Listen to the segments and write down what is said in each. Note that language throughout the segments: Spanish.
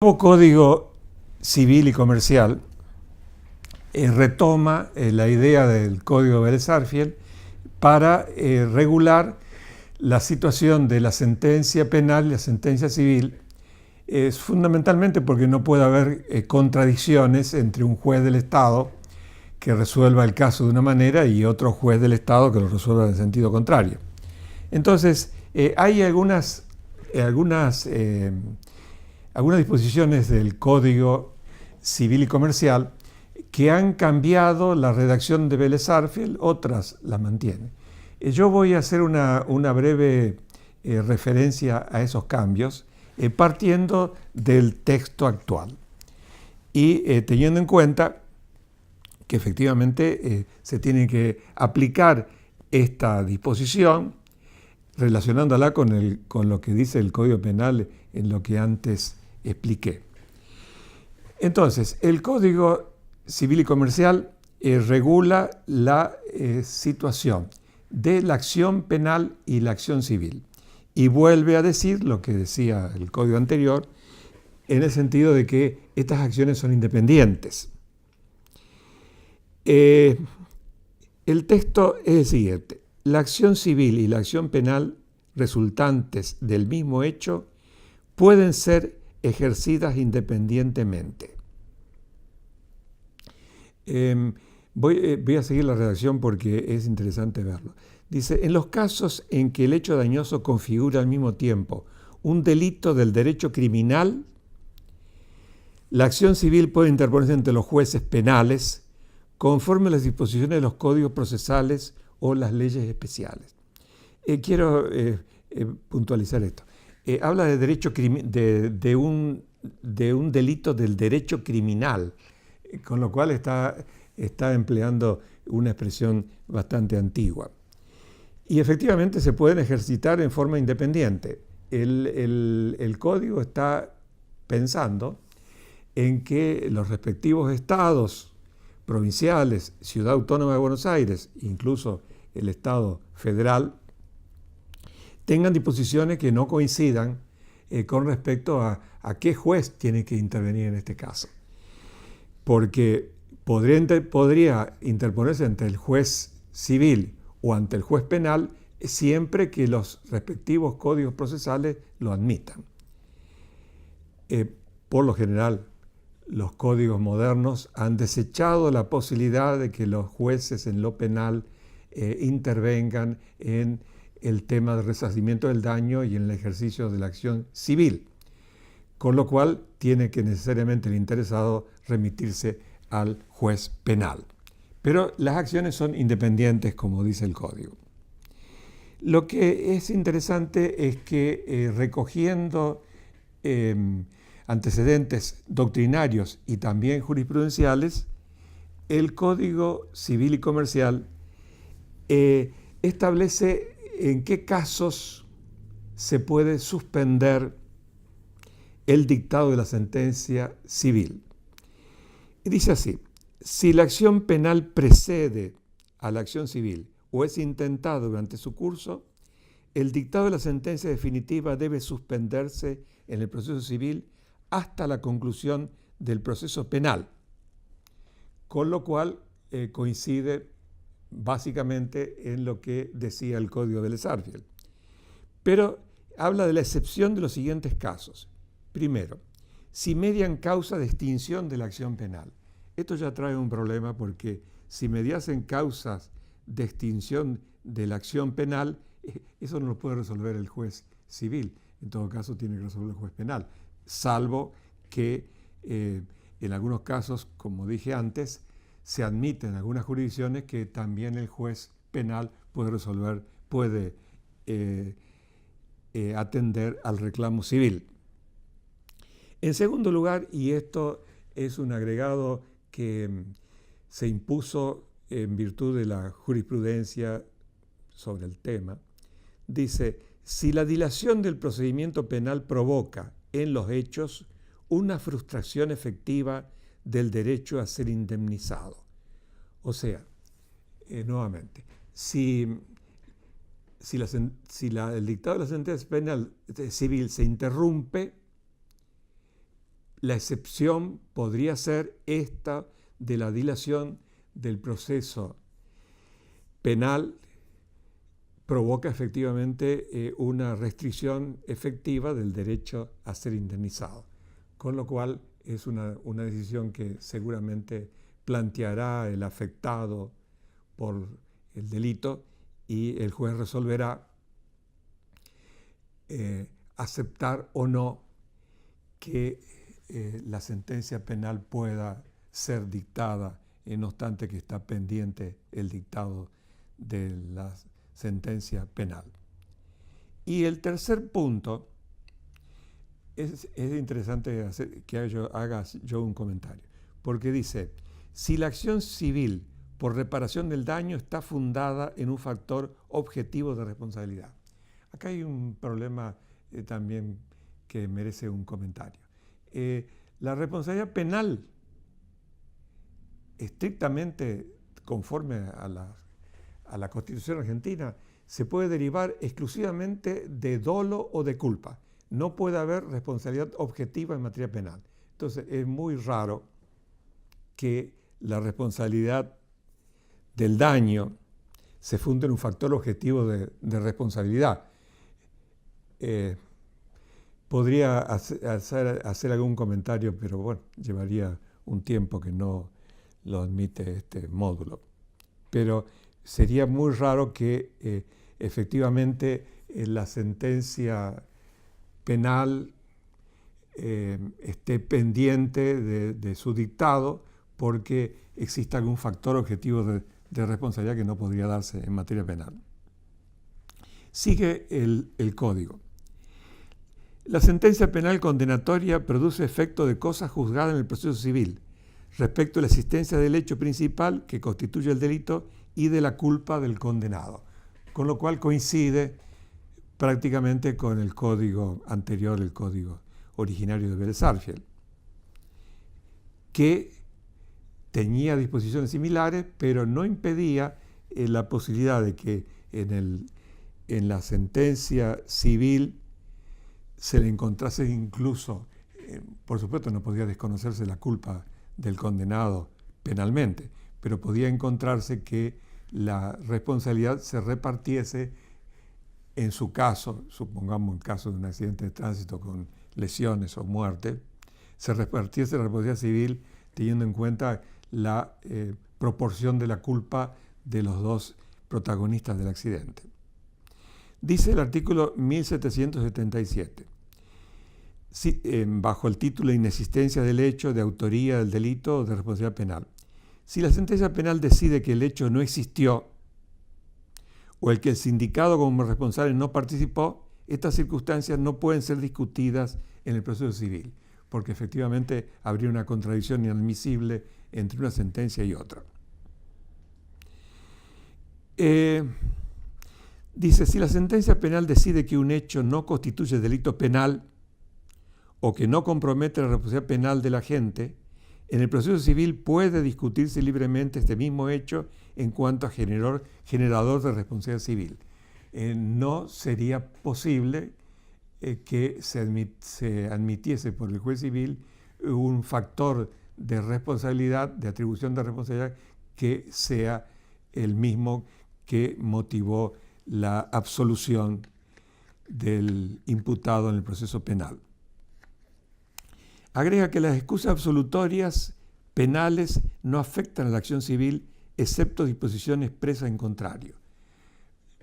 Nuevo Código Civil y Comercial retoma la idea del Código Vélez-Sarsfield para regular la situación de la sentencia penal y la sentencia civil, fundamentalmente porque no puede haber contradicciones entre un juez del Estado que resuelva el caso de una manera y otro juez del Estado que lo resuelva en sentido contrario. Entonces, hay algunas disposiciones del Código Civil y Comercial que han cambiado la redacción de Vélez-Sarsfield, otras la mantienen. Yo voy a hacer una breve referencia a esos cambios, partiendo del texto actual y teniendo en cuenta que efectivamente se tiene que aplicar esta disposición relacionándola con lo que dice el Código Penal en lo que antes expliqué. Entonces, el Código Civil y Comercial regula la situación de la acción penal y la acción civil. Y vuelve a decir lo que decía el Código anterior, en el sentido de que estas acciones son independientes. El texto es el siguiente: la acción civil y la acción penal resultantes del mismo hecho pueden ser ejercidas independientemente. Voy a seguir la redacción porque es interesante verlo. Dice: en los casos en que el hecho dañoso configura al mismo tiempo un delito del derecho criminal, la acción civil puede interponerse ante los jueces penales conforme a las disposiciones de los códigos procesales o las leyes especiales. Quiero puntualizar esto. Habla de derecho de un delito del derecho criminal, con lo cual está empleando una expresión bastante antigua. Y efectivamente se pueden ejercitar en forma independiente. El código está pensando en que los respectivos estados provinciales, Ciudad Autónoma de Buenos Aires, incluso el Estado federal, tengan disposiciones que no coincidan con respecto a qué juez tiene que intervenir en este caso. Porque podría interponerse ante el juez civil o ante el juez penal siempre que los respectivos códigos procesales lo admitan. Por lo general, los códigos modernos han desechado la posibilidad de que los jueces en lo penal intervengan en el tema del resarcimiento del daño y en el ejercicio de la acción civil, con lo cual tiene que necesariamente el interesado remitirse al juez penal. Pero las acciones son independientes, como dice el Código. Lo que es interesante es que recogiendo antecedentes doctrinarios y también jurisprudenciales, el Código Civil y Comercial establece en qué casos se puede suspender el dictado de la sentencia civil. Y dice así: si la acción penal precede a la acción civil o es intentada durante su curso, el dictado de la sentencia definitiva debe suspenderse en el proceso civil hasta la conclusión del proceso penal, con lo cual coincide básicamente en lo que decía el Código Vélez-Sarsfield. Pero habla de la excepción de los siguientes casos. Primero, si median causa de extinción de la acción penal. Esto ya trae un problema porque si mediasen causas de extinción de la acción penal, eso no lo puede resolver el juez civil. En todo caso, tiene que resolver el juez penal, salvo que en algunos casos, como dije antes, se admite en algunas jurisdicciones que también el juez penal puede atender al reclamo civil. En segundo lugar, y esto es un agregado que se impuso en virtud de la jurisprudencia sobre el tema, dice: si la dilación del procedimiento penal provoca en los hechos una frustración efectiva del derecho a ser indemnizado. O sea, nuevamente, si el dictado de la sentencia penal civil se interrumpe, La excepción podría ser esta de la dilación del proceso penal provoca efectivamente una restricción efectiva del derecho a ser indemnizado, con lo cual es una decisión que seguramente planteará el afectado por el delito y el juez resolverá aceptar o no que la sentencia penal pueda ser dictada, no obstante que está pendiente el dictado de la sentencia penal. Y el tercer punto, es interesante que haga yo un comentario, porque dice, si la acción civil por reparación del daño está fundada en un factor objetivo de responsabilidad. Acá hay un problema también que merece un comentario. La responsabilidad penal, estrictamente conforme a la Constitución argentina, se puede derivar exclusivamente de dolo o de culpa. No puede haber responsabilidad objetiva en materia penal. Entonces, es muy raro que la responsabilidad del daño se funde en un factor objetivo de responsabilidad. Podría hacer algún comentario, pero bueno, llevaría un tiempo que no lo admite este módulo. Pero sería muy raro que efectivamente la sentencia penal esté pendiente de su dictado porque exista algún factor objetivo de responsabilidad que no podría darse en materia penal. Sigue el código. La sentencia penal condenatoria produce efecto de cosa juzgada en el proceso civil respecto a la existencia del hecho principal que constituye el delito y de la culpa del condenado, con lo cual coincide prácticamente con el código anterior, el código originario de Vélez-Sarsfield, que tenía disposiciones similares, pero no impedía la posibilidad de que en la sentencia civil se le encontrase incluso, por supuesto no podía desconocerse la culpa del condenado penalmente, pero podía encontrarse que la responsabilidad se repartiese en su caso, supongamos el caso de un accidente de tránsito con lesiones o muerte, se repartiese la responsabilidad civil teniendo en cuenta la proporción de la culpa de los dos protagonistas del accidente. Dice el artículo 1777, bajo el título de inexistencia del hecho, de autoría del delito o de responsabilidad penal. Si la sentencia penal decide que el hecho no existió o el que el sindicado como responsable no participó, estas circunstancias no pueden ser discutidas en el proceso civil, porque efectivamente habría una contradicción inadmisible entre una sentencia y otra. Dice, si la sentencia penal decide que un hecho no constituye delito penal o que no compromete la responsabilidad penal del agente, en el proceso civil puede discutirse libremente este mismo hecho en cuanto a generador de responsabilidad civil. No sería posible que se admitiese por el juez civil un factor de responsabilidad, de atribución de responsabilidad, que sea el mismo que motivó la absolución del imputado en el proceso penal. Agrega que las excusas absolutorias penales no afectan a la acción civil, excepto disposición expresa en contrario.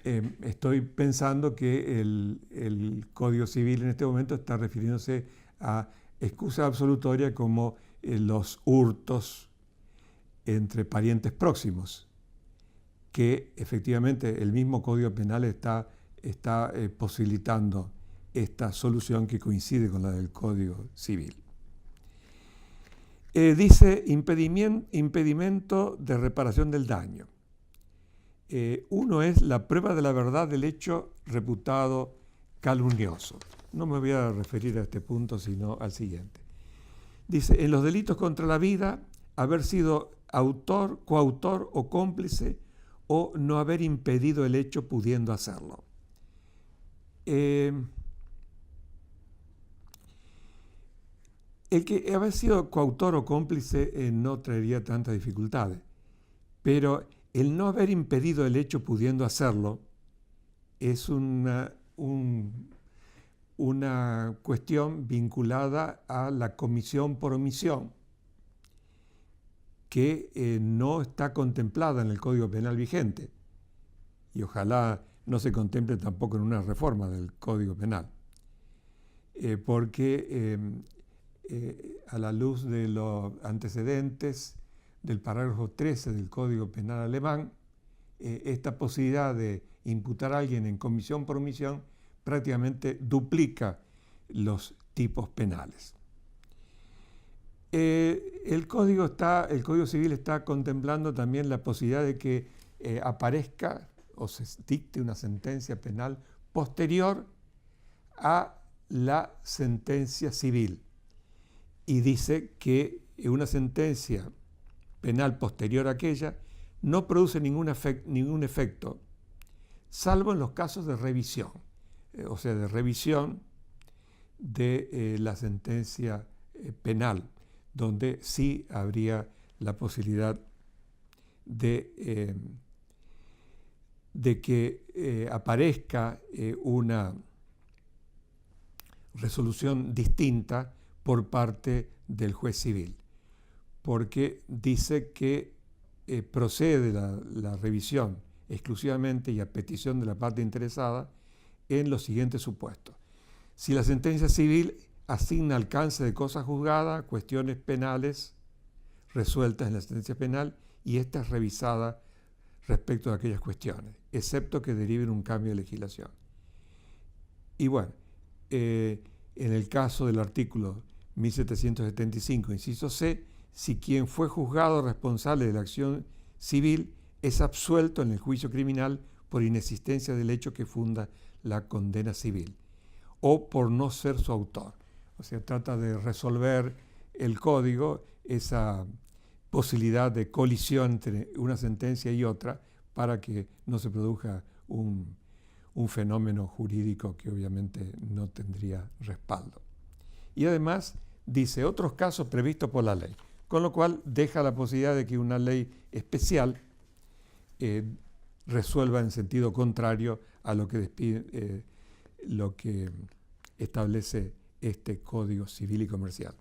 Estoy pensando que el Código Civil en este momento está refiriéndose a excusas absolutorias como los hurtos entre parientes próximos, que efectivamente el mismo Código Penal está posibilitando esta solución que coincide con la del Código Civil. Dice impedimento de reparación del daño. Uno es la prueba de la verdad del hecho reputado calumnioso. No me voy a referir a este punto, sino al siguiente. Dice, en los delitos contra la vida, haber sido autor, coautor o cómplice o no haber impedido el hecho pudiendo hacerlo. El que haber sido coautor o cómplice no traería tantas dificultades, pero el no haber impedido el hecho pudiendo hacerlo es una cuestión vinculada a la comisión por omisión, que no está contemplada en el Código Penal vigente y ojalá no se contemple tampoco en una reforma del Código Penal, porque a la luz de los antecedentes del parágrafo 13 del Código Penal alemán, esta posibilidad de imputar a alguien en comisión por omisión prácticamente duplica los tipos penales. El Código Civil está contemplando también la posibilidad de que aparezca o se dicte una sentencia penal posterior a la sentencia civil. Y dice que una sentencia penal posterior a aquella no produce ningún efecto, salvo en los casos de revisión, o sea, de revisión de la sentencia penal, donde sí habría la posibilidad de que aparezca una resolución distinta por parte del juez civil, porque dice que procede la revisión exclusivamente y a petición de la parte interesada en los siguientes supuestos. Si la sentencia civil asigna alcance de cosa juzgada, cuestiones penales resueltas en la sentencia penal, y esta es revisada respecto de aquellas cuestiones, excepto que deriven un cambio de legislación. Y bueno, en el caso del artículo 1775, inciso C, si quien fue juzgado responsable de la acción civil es absuelto en el juicio criminal por inexistencia del hecho que funda la condena civil, o por no ser su autor. O sea, trata de resolver el código esa posibilidad de colisión entre una sentencia y otra para que no se produzca un fenómeno jurídico que obviamente no tendría respaldo. Y además dice otros casos previstos por la ley, con lo cual deja la posibilidad de que una ley especial resuelva en sentido contrario a lo que establece este Código Civil y Comercial.